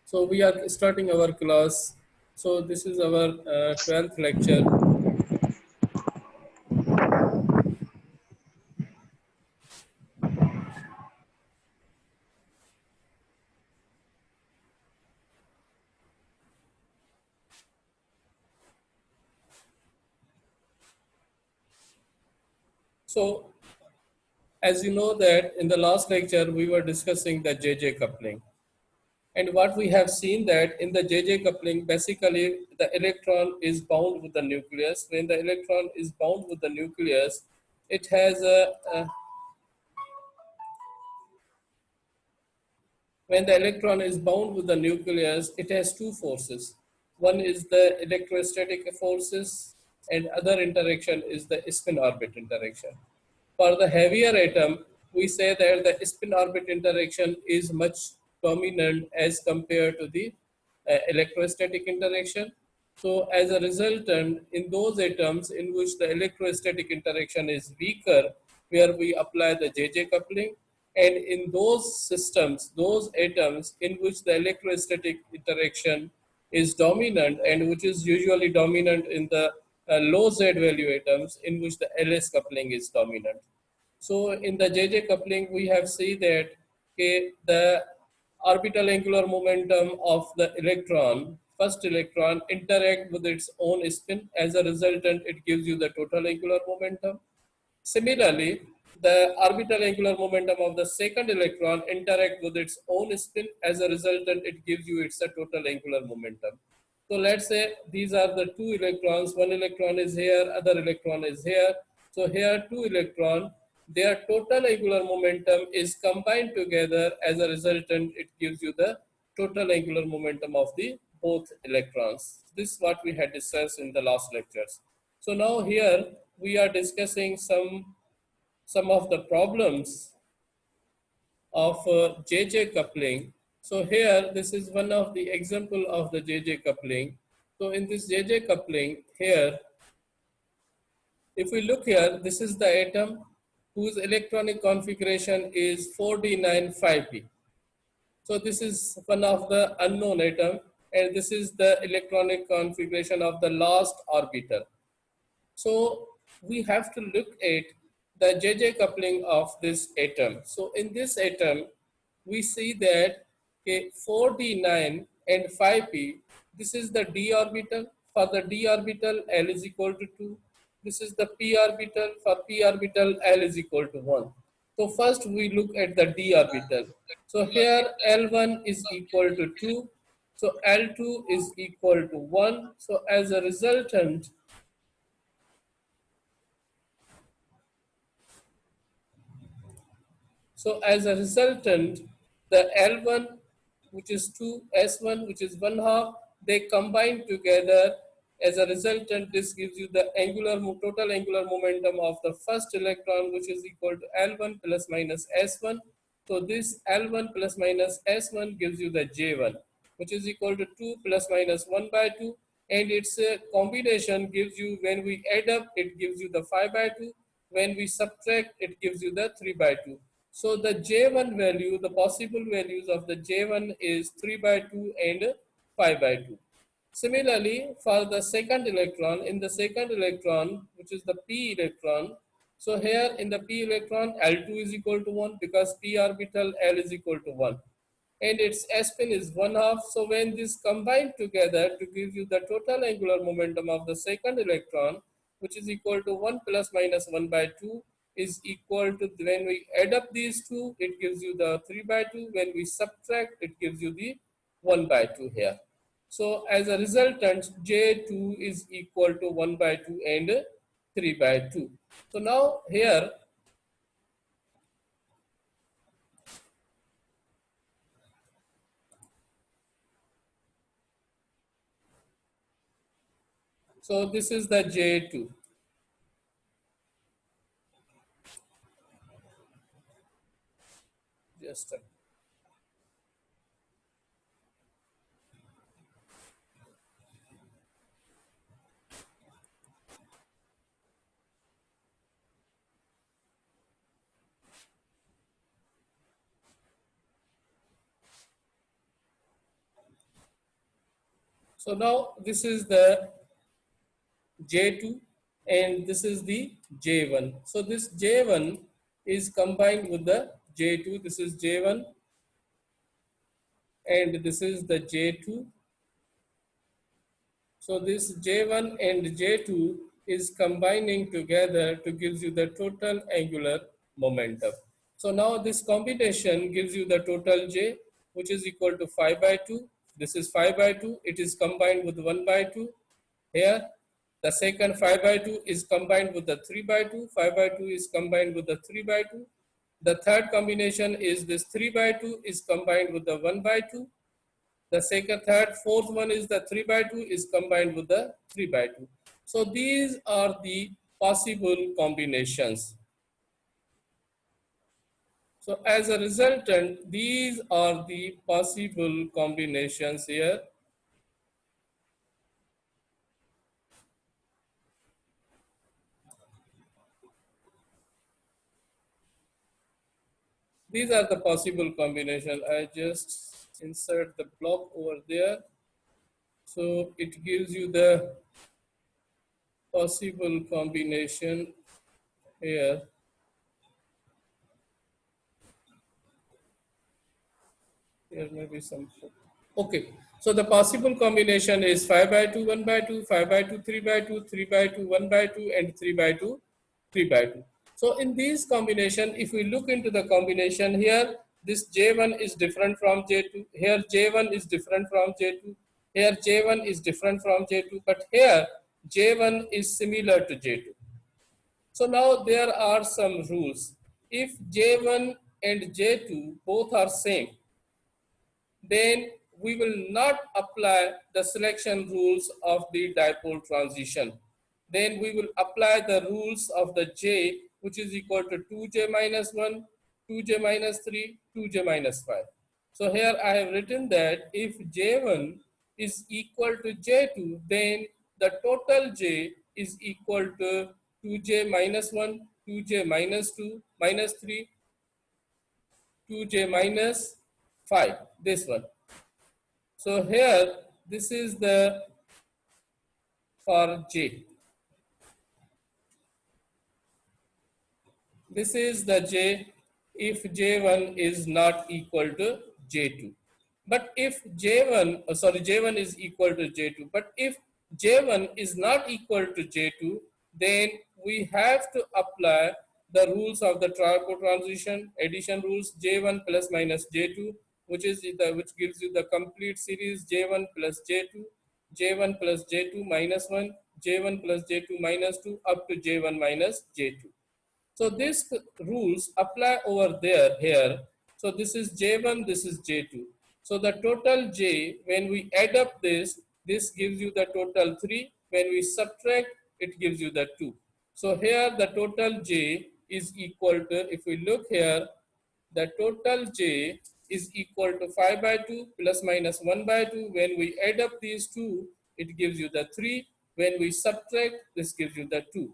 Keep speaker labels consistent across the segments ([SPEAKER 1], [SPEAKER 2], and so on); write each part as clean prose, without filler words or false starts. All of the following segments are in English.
[SPEAKER 1] So we are starting our class. So this is our 12th lecture. So as you know that in the last lecture we were discussing the JJ coupling. And what we have seen that in the JJ coupling, basically the electron is bound with the nucleus. When the electron is bound with the nucleus, it has a when the electron is bound with the nucleus, it has two forces. One is the electrostatic forces, and other interaction is the spin orbit interaction. For the heavier atom, we say that the spin orbit interaction is much dominant as compared to the electrostatic interaction. So as a resultant, in those atoms in which the electrostatic interaction is weaker, where we apply the JJ coupling, and in those systems, those atoms in which the electrostatic interaction is dominant and which is usually dominant in the low Z value atoms in which the LS coupling is dominant. So in the JJ coupling, we have seen that the orbital angular momentum of the electron, first electron, interact with its own spin. As a resultant, it gives you the total angular momentum. Similarly, the orbital angular momentum of the second electron interact with its own spin. As a resultant, it gives you its a total angular momentum. So let's say these are the two electrons. One electron is here, other electron is here. So here two electron, their total angular momentum is combined together. As a resultant, it gives you the total angular momentum of the both electrons. This is what we had discussed in the last lectures. So now here we are discussing some of the problems of JJ coupling. So here this is one of the example of the JJ coupling. So in this JJ coupling here, if we look here, this is the atom whose electronic configuration is 4d9-5p. So this is one of the unknown atom, and this is the electronic configuration of the last orbital. So we have to look at the JJ coupling of this atom. So in this atom, we see that 4d9 and 5p, this is the d orbital. For the d orbital, L is equal to 2. This is the p orbital. For p orbital, L is equal to 1. So first we look at the d orbital. So here L1 is equal to 2. So L2 is equal to 1. So as a resultant, so as a resultant, the L1, which is 2, S1, which is 1 half, they combine together. As a resultant, this gives you the total angular momentum of the first electron, which is equal to L1 plus minus S1. So this L1 plus minus S1 gives you the J1, which is equal to 2 plus minus 1 by 2. And its combination gives you, when we add up, it gives you the 5 by 2. When we subtract, it gives you the 3 by 2. So the J1 value, the possible values of the J1 is 3 by 2 and 5 by 2. Similarly, for the second electron, in the second electron, which is the p electron, so here in the p electron, L2 is equal to 1 because p orbital L is equal to 1. And its spin is 1 half. So when this combined together to give you the total angular momentum of the second electron, which is equal to 1 plus minus 1 by 2, is equal to, when we add up these two, it gives you the 3 by 2. When we subtract, it gives you the 1 by 2 here. So as a resultant, J2 is equal to 1 by 2 and 3 by 2. So now here, so this is the J2. Just a So now this is the J2 and this is the J1. So this J1 is combined with the J2. This is J1 and this is the J2. So this J1 and J2 is combining together to gives you the total angular momentum. So now this combination gives you the total J, which is equal to 5 by 2. This is 5 by 2. It is combined with 1 by 2. Here, the second 5 by 2 is combined with the 3 by 2. 5 by 2 is combined with the 3 by 2. The third combination is this 3 by 2 is combined with the 1 by 2. The second, third, fourth one is the 3 by 2 is combined with the 3 by 2. So these are the possible combinations. So as a resultant, these are the possible combinations here. These are the possible combination. I just insert the block over there. So it gives you the possible combination here. Here may be some. Okay. So the possible combination is 5 by 2, 1 by 2, 5 by 2, 3 by 2, 3 by 2, 1 by 2, and 3 by 2, 3 by 2. So in these combination, if we look into the combination here, this J1 is different from J2. Here J1 is different from J2. Here J1 is different from J2. But here J1 is similar to J2. So now there are some rules. If J1 and J2 both are same, then we will not apply the selection rules of the dipole transition. Then we will apply the rules of the J, which is equal to 2J minus 1, 2J minus 3, 2J minus 5. So here I have written that if J1 is equal to J2, then the total J is equal to 2J minus 1, 2J minus 2, minus 3, 2J minus 5, this one. So here, this is the for J. This is the J if J1 is not equal to J2. But if J1 is equal to J2. But if J1 is not equal to J2, then we have to apply the rules of the triple transition, addition rules, J1 plus minus J2, which gives you the complete series J1 plus J2, J1 plus J2 minus 1, J1 plus J2 minus 2 up to J1 minus J2. So these rules apply over there here. So this is J1, this is J2. So the total J, when we add up this gives you the total 3. When we subtract, it gives you the 2. So here the total J is equal to, if we look here, the total J is equal to 5 by 2 plus minus 1 by 2. When we add up these two, it gives you the 3. When we subtract, this gives you the 2.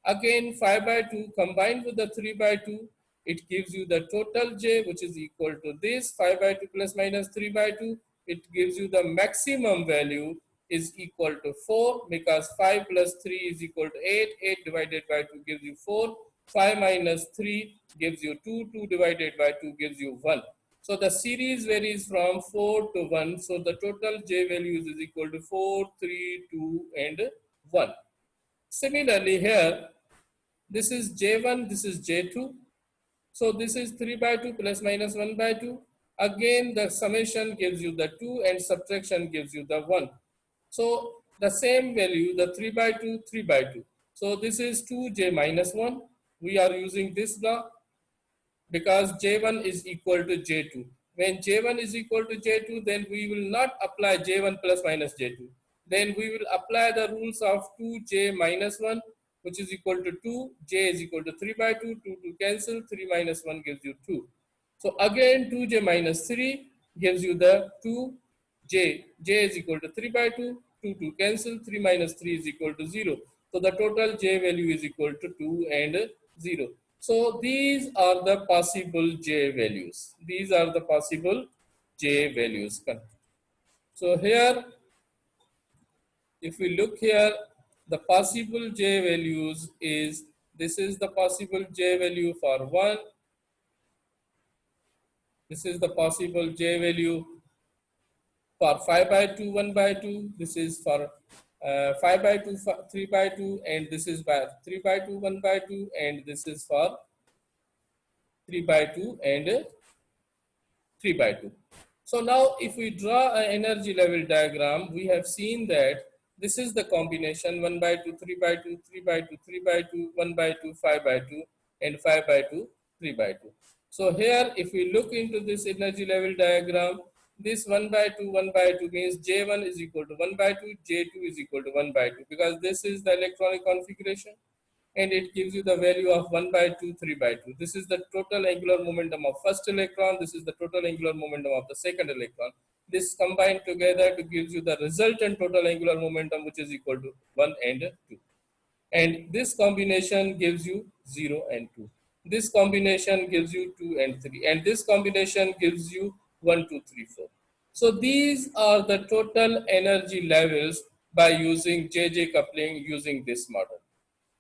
[SPEAKER 1] Again, 5 by 2 combined with the 3 by 2, it gives you the total J, which is equal to this 5 by 2 plus minus 3 by 2. It gives you the maximum value is equal to 4 because 5 plus 3 is equal to 8. 8 divided by 2 gives you 4. 5 minus 3 gives you 2. 2 divided by 2 gives you 1. So the series varies from 4 to 1. So the total J values is equal to 4, 3, 2, and 1. Similarly here, this is J1, this is J2. So this is 3 by 2 plus minus 1 by 2. Again, the summation gives you the 2 and subtraction gives you the 1. So the same value, the 3 by 2, 3 by 2. So this is 2J minus 1. We are using this block because J1 is equal to J2. When J1 is equal to J2, then we will not apply J1 plus minus J2. Then we will apply the rules of 2J minus 1, which is equal to 2. J is equal to 3 by 2. 2 to cancel. 3 minus 1 gives you 2. So again, 2J minus 3 gives you the 2J. J is equal to 3 by 2. 2 to cancel. 3 minus 3 is equal to 0. So the total J value is equal to 2 and 0. So these are the possible J values. These are the possible J values. So here if we look here, the possible J values is, this is the possible J value for 1, this is the possible J value for 5 by 2, 1 by 2, this is for 5 by 2, 3 by 2, and this is by 3 by 2, 1 by 2, and this is for 3 by 2 and 3 by 2. So now if we draw an energy level diagram, we have seen that this is the combination 1 by 2, 3 by 2, 3 by 2, 3 by 2, 1 by 2, 5 by 2, and 5 by 2, 3 by 2. So here if we look into this energy level diagram, this 1 by 2, 1 by 2 means J1 is equal to 1 by 2, J2 is equal to 1 by 2, because this is the electronic configuration, and it gives you the value of 1 by 2, 3 by 2. This is the total angular momentum of first electron. This is the total angular momentum of the second electron. This combined together to gives you the resultant total angular momentum, which is equal to 1 and 2. And this combination gives you 0 and 2. This combination gives you 2 and 3. And this combination gives you 1, 2, 3, 4. So these are the total energy levels by using JJ coupling using this model.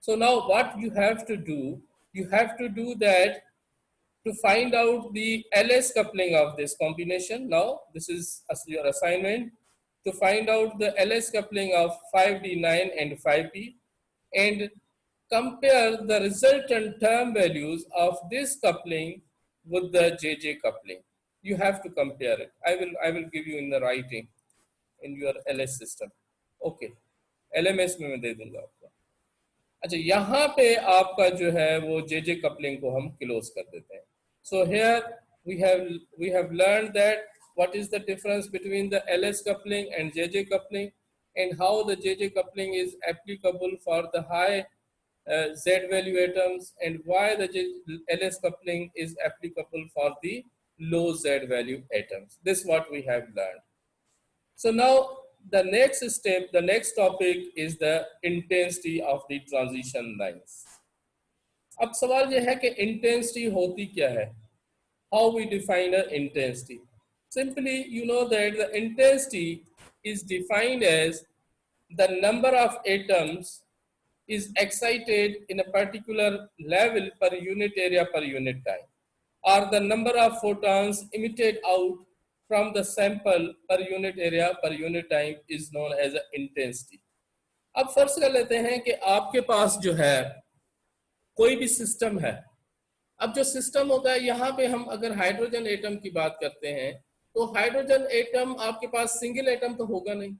[SPEAKER 1] So now what you have to do that to find out the LS coupling of this combination. Now this is your assignment, to find out the LS coupling of 5D9 and 5P and compare the resultant term values of this coupling with the JJ coupling. You have to compare it. I will give you in the writing in your LS system. Okay. LMS में मैं दे दूंगा आपको. अच्छा, यहाँ पे आपका जो है वो JJ coupling को हम close कर देते हैं. So here we have learned that what is the difference between the LS coupling and JJ coupling, and how the JJ coupling is applicable for the high Z value atoms, and why the LS coupling is applicable for the low Z value atoms. This is what we have learned. So now the next step, the next topic is the intensity of the transition lines. अब सवाल यह है कि intensity होती क्या है? How we define an intensity? Simply, you know that the intensity is defined as the number of atoms is excited in a particular level per unit area per unit time, or the number of photons emitted out from the sample per unit area per unit time is known as an intensity. अब फर्ज कर लेते हैं कि आपके पास जो है कोई भी सिस्टम है. अब जो सिस्टम होता है, यहाँ पे हम अगर हाइड्रोजन एटम की बात करते हैं तो हाइड्रोजन एटम आपके पास सिंगल एटम तो होगा नहीं.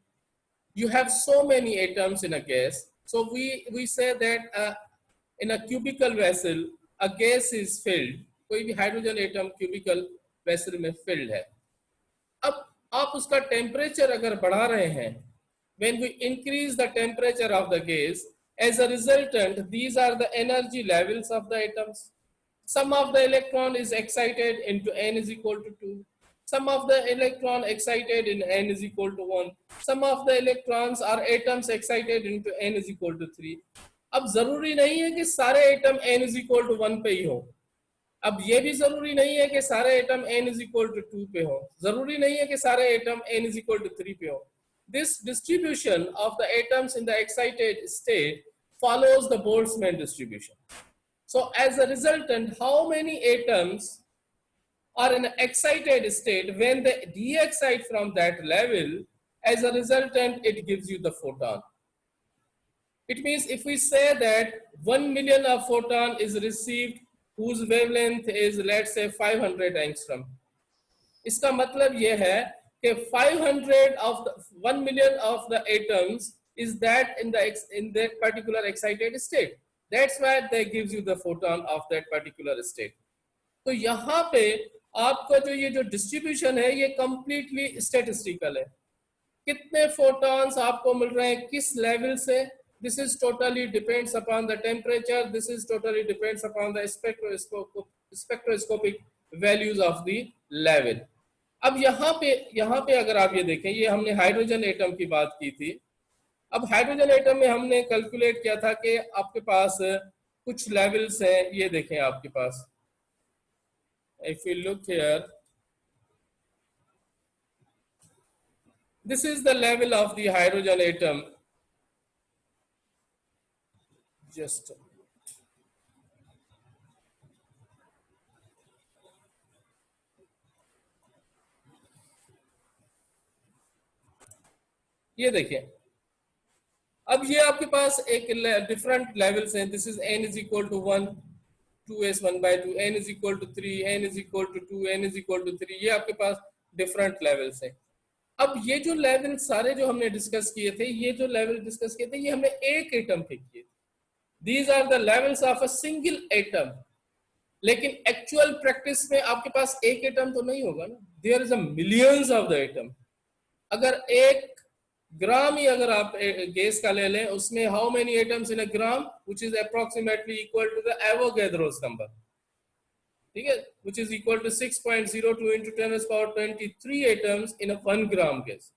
[SPEAKER 1] You have so many atoms in a gas. So we say that in a cubical vessel a gas is filled. कोई भी हाइड्रोजन एटम क्यूबिकल वेसल में फिल्ड है. अब आप उसका टेम्परेचर अगर बढ़ा रहे हैं, when we increase the temperature of the gas, as a resultant these are the energy levels of the atoms. Some of the electron is excited into n is equal to 2. Some of the electron excited in n is equal to 1. Some of the electrons are atoms excited into n is equal to 3. अब जरूरी नहीं है कि सारे atom n is equal to 1 पे ही हो. अब ये भी जरूरी नहीं है कि सारे atom n is equal to 2 पे हो. जरूरी नहीं है कि सारे atom n is equal to 3 पे हो. This distribution of the atoms in the excited state follows the Boltzmann distribution. So as a resultant, how many atoms are in an excited state, when they de-excite from that level, as a resultant it gives you the photon. It means if we say that 1 million of photon is received whose wavelength is, let's say, 500 angstrom, इसका मतलब ये है कि 500 of the 1 million of the atoms is that in that particular excited state. That's why they gives you the photon of that particular state. तो यहाँ पे आपका जो ये जो डिस्ट्रीब्यूशन है ये कंप्लीटली स्टैटिस्टिकल है. कितने फोटॉन्स आपको मिल रहे हैं किस लेवल से, this is totally depends upon the temperature, this is totally depends upon the spectroscopic values of the level. अब यहाँ पे अगर आप ये देखें, ये हमने हाइड्रोजन एटम की बात की थी. अब हाइड्रोजन एटम में हमने कैलकुलेट किया था कि आपके पास कुछ लेवल्स हैं. ये देखें आपके पास, if you look here, this is the level of the hydrogen atom just ये देखिए, अब ये आपके पास एक डिफरेंट लेवल्स हैं। This is n is equal to 1, 2s 1/2, n is equal to 3, n is equal to 2, n is equal to 3। ये आपके पास डिफरेंट लेवल्स हैं। अब ये जो लेवल सारे जो हमने डिस्कस किए थे, ये जो लेवल डिस्कस किए थे, ये हमने एक एटम पे किए थे। These are the levels of a single atom. लेकिन एक्चुअल प्रैक्टिस में आपके पास एक एटम तो नहीं होगा ना, there is a millions of the atom. अगर एक ग्राम ही अगर आप गैस का ले लें, उसमें how many atoms in a gram, which is approximately equal to the Avogadro's number, ठीक है, which is equal to 6.02 into 10⁻23 atoms in a 1 gram gas.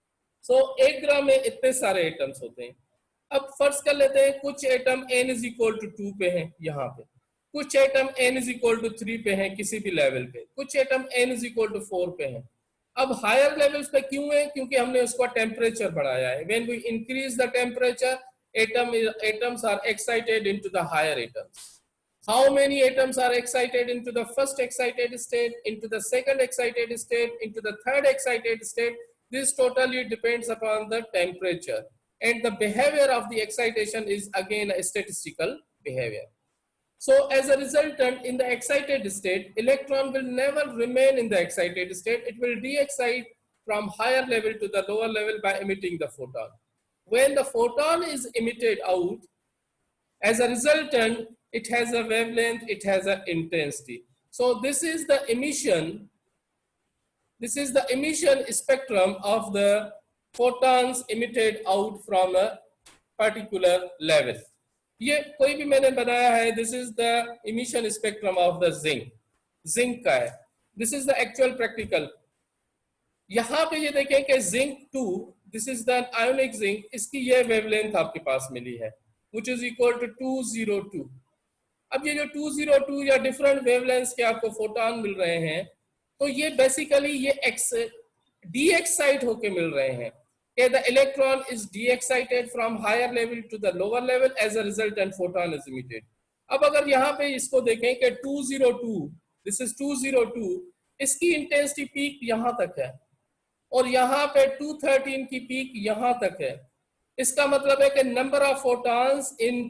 [SPEAKER 1] So एक ग्राम में इतने सारे एटम्स होते हैं। अब फर्ज कर लेते हैं कुछ atom n is equal to 2 पे है यहाँ पे, कुछ atom n is equal to 3 पे है किसी भी लेवल पे, कुछ atom n is equal to 4 पे है। अब हायर लेवल्स पे क्यों है? क्योंकि हमने उसका टेम्परेचर बढ़ाया है। When we increase the temperature, atoms are excited into the higher atoms. How many atoms are excited into the first excited state, into the second excited state, into the third excited state? This totally depends upon the temperature. And the behavior of the excitation is again a statistical behavior. So as a resultant, in the excited state, electron will never remain in the excited state. It will de-excite from higher level to the lower level by emitting the photon. When the photon is emitted out, as a resultant, it has a wavelength, it has an intensity. So this is the emission spectrum of the photons emitted out from a particular level. ये कोई भी मैंने बनाया है, this is the emission spectrum of the zinc का है। This is the actual practical। यहाँ पे ये देखें कि zinc 2, this is the ionic zinc, इसकी ये वेवलेंथ आपके पास मिली है, which is equal to 202। अब ये जो 202 या डिफरेंट वेवलेंथ्स के आपको फोटॉन मिल रहे हैं, तो ये बेसिकली ये डी एक्साइट होके मिल रहे हैं। The electron is de-excited from higher level to the lower level, as a resultant photon is emitted. अब अगर यहाँ पे इसको देखें कि 202, this is 202, इसकी इंटेंसिटी पीक यहाँ तक है और यहाँ पे 213 की पीक यहाँ तक है। इसका मतलब है कि नंबर ऑफ फोटॉन्स इन